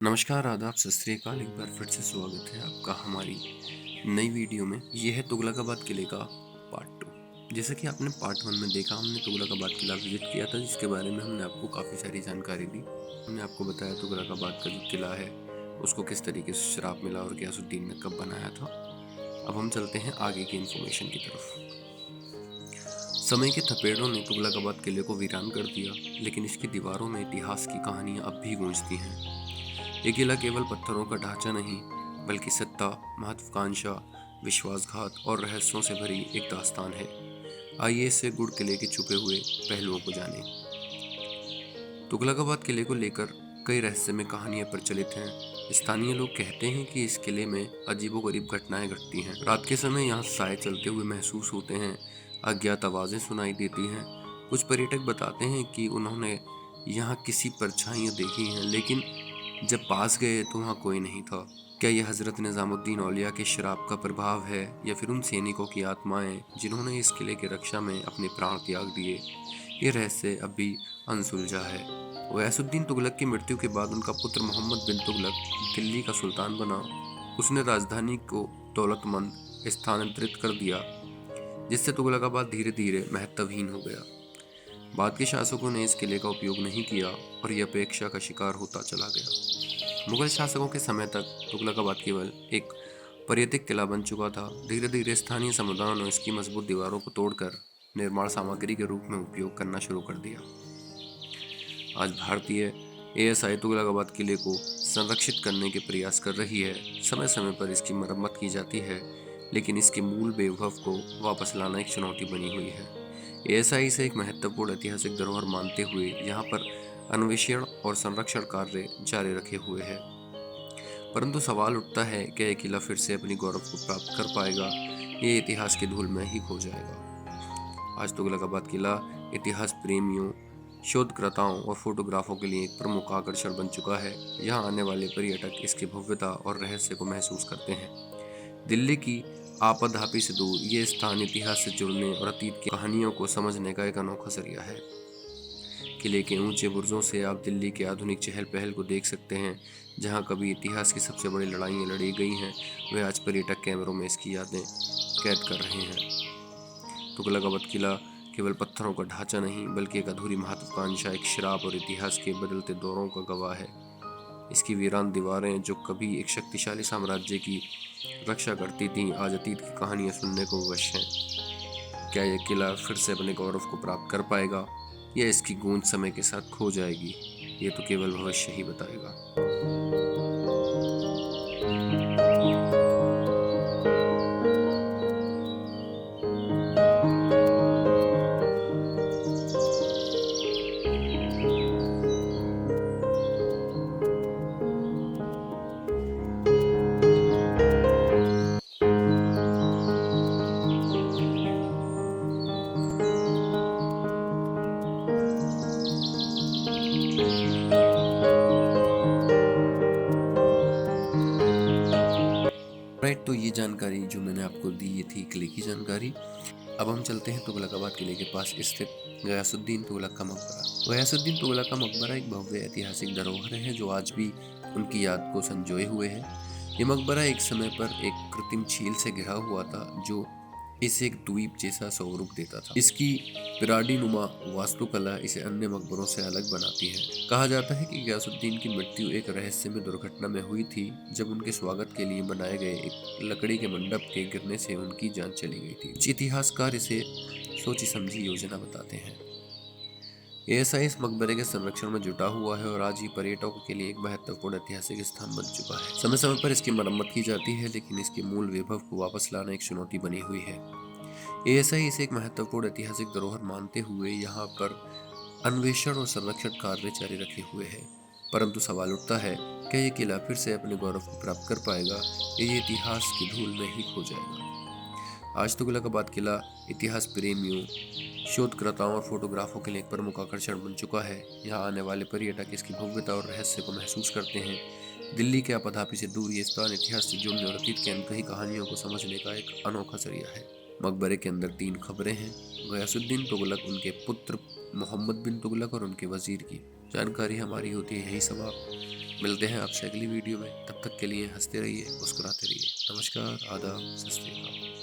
नमस्कार, आदाब, सत श्री अकाल। एक बार फिर से स्वागत है आपका हमारी नई वीडियो में। ये है तुगलकाबाद किले का पार्ट 2। जैसा कि आपने पार्ट 1 में देखा, हमने तुगलकाबाद किला विजिट किया था, जिसके बारे में हमने आपको काफ़ी सारी जानकारी दी। हमने आपको बताया तुगलकाबाद का जो किला है उसको किस तरीके से श्राप मिला और गयासुद्दीन ने कब बनाया था। अब हम चलते हैं आगे की इन्फॉर्मेशन की तरफ। समय के थपेड़ों ने तुगलकाबाद किले को वीरान कर दिया, लेकिन इसकी दीवारों में इतिहास की कहानियां अब भी गूंजती हैं। ये किला केवल पत्थरों का ढांचा नहीं, बल्कि सत्ता, महत्वाकांक्षा, विश्वासघात और रहस्यों से भरी एक दास्तान है। आइए इससे गुड़ किले के छुपे हुए पहलुओं को जानें। तुगलकाबाद किले को लेकर कई रहस्यमय कहानियां प्रचलित हैं। स्थानीय लोग कहते हैं कि इस किले में अजीबोगरीब घटनाएं घटती हैं। रात के समय यहाँ साए चलते हुए महसूस होते हैं, अज्ञात आवाजें सुनाई देती हैं। कुछ पर्यटक बताते हैं कि उन्होंने यहाँ किसी परछाइयाँ देखी हैं, लेकिन जब पास गए तो वहाँ कोई नहीं था। क्या यह हजरत निजामुद्दीन औलिया के शराब का प्रभाव है, या फिर उन सैनिकों की आत्माएं जिन्होंने इस किले की रक्षा में अपने प्राण त्याग दिए? ये रहस्य अब भी अनसुलझा है। गयासुद्दीन तुगलक की मृत्यु के बाद उनका पुत्र मोहम्मद बिन तुगलक दिल्ली का सुल्तान बना। उसने राजधानी को दौलतमंद स्थानांतरित कर दिया, जिससे तुगलकाबाद धीरे धीरे महत्वहीन हो गया। बाद के शासकों ने इस किले का उपयोग नहीं किया और यह अपेक्षा का शिकार होता चला गया। मुगल शासकों के समय तक तुगलकाबाद केवल एक पर्यटक किला बन चुका था। धीरे धीरे स्थानीय समुदायों ने इसकी मजबूत दीवारों को तोड़कर निर्माण सामग्री के रूप में उपयोग करना शुरू कर दिया। आज भारतीय एएसआई तुगलकाबाद किले को संरक्षित करने के प्रयास कर रही है। समय समय पर इसकी मरम्मत की जाती है, लेकिन इसके मूल वैभव को वापस लाना एक चुनौती बनी हुई है। एएसआई इसे एक महत्वपूर्ण ऐतिहासिक धरोहर मानते हुए यहाँ पर अन्वेषण और संरक्षण कार्य जारी रखे हुए है। परंतु सवाल उठता है, क्या यह किला फिर से अपनी गौरव को प्राप्त कर पाएगा? ये इतिहास की धूल में ही खो जाएगा। आज तुगलकाबाद किला इतिहास प्रेमियों, शोधकर्ताओं और फोटोग्राफों के लिए एक प्रमुख आकर्षण बन चुका है। यहाँ आने वाले पर्यटक इसकी भव्यता और रहस्य को महसूस करते हैं। दिल्ली की आपाधापी से दूर ये स्थान इतिहास से जुड़ने और अतीत की कहानियों को समझने का एक अनोखा जरिया है। किले के ऊंचे बुर्जों से आप दिल्ली के आधुनिक चहल पहल को देख सकते हैं। जहां कभी इतिहास की सबसे बड़ी लड़ाइयाँ लड़ी गई हैं, वे आज पर्यटक कैमरों में इसकी यादें कैद कर रहे हैं। तुगलकाबाद किला केवल पत्थरों का ढांचा नहीं, बल्कि एक अधूरी महत्वाकांक्षा, एक श्राप और इतिहास के बदलते दौरों का गवाह है। इसकी वीरान दीवारें, जो कभी एक शक्तिशाली साम्राज्य की रक्षा करती थीं, आज अतीत की कहानियां सुनने को वश हैं। क्या यह किला फिर से अपने गौरव को प्राप्त कर पाएगा, या इसकी गूंज समय के साथ खो जाएगी? ये तो केवल भविष्य ही बताएगा। राइट, तो ये जानकारी जो मैंने आपको दी, ये थी किले की जानकारी। अब हम चलते हैं तुगलकाबाद किले के पास स्थित गयासुद्दीन तुगलक का मकबरा। गयासुद्दीन तुगलक का मकबरा एक भव्य ऐतिहासिक धरोहर है, जो आज भी उनकी याद को संजोए हुए है। ये मकबरा एक समय पर एक कृत्रिम झील से घिरा हुआ था, जो इसे एक द्वीप जैसा स्वरूप देता था। इसकी पिराडी नुमा वास्तुकला इसे अन्य मकबरों से अलग बनाती है। कहा जाता है कि गयासुद्दीन की मृत्यु एक रहस्यमय दुर्घटना में हुई थी, जब उनके स्वागत के लिए बनाए गए एक लकड़ी के मंडप के गिरने से उनकी जान चली गई थी। कुछ इतिहासकार इसे सोची समझी योजना बताते हैं। एएसआई इस मकबरे के संरक्षण में जुटा हुआ है और आज ही पर्यटकों के लिए एक महत्वपूर्ण ऐतिहासिक स्थान बन चुका है। समय समय पर इसकी मरम्मत की जाती है, लेकिन इसके मूल वैभव को वापस लाना एक चुनौती बनी हुई है। एएसआई इसे एक महत्वपूर्ण ऐतिहासिक धरोहर मानते हुए यहाँ पर अन्वेषण और संरक्षण कार्य जारी रखे हुए है। परंतु सवाल उठता है, क्या ये किला फिर से अपने गौरव को प्राप्त कर पाएगा, या ये इतिहास की धूल में ही खो जाएगा? आज तुगलकाबाद किला इतिहास प्रेमियों, शोधकर्ताओं और फोटोग्राफों के लिए एक प्रमुख आकर्षण बन चुका है। यहाँ आने वाले पर्यटक इसकी भव्यता और रहस्य को महसूस करते हैं। दिल्ली के आपाधापी से दूर ये स्थान इतिहास से जुड़ने और अतीत की अनकही कहानियों को समझने का एक अनोखा जरिया है। मकबरे के अंदर 3 खबरें हैं: गयासुद्दीन तुगलक, उनके पुत्र मोहम्मद बिन तुगलक और उनके वजीर की। जानकारी हमारी होती है यही समाप्त। मिलते हैं आपसे अगली वीडियो में, तब तक के लिए हंसते रहिए, मुस्कुराते रहिए। नमस्कार, आदाब, सत श्री अकाल।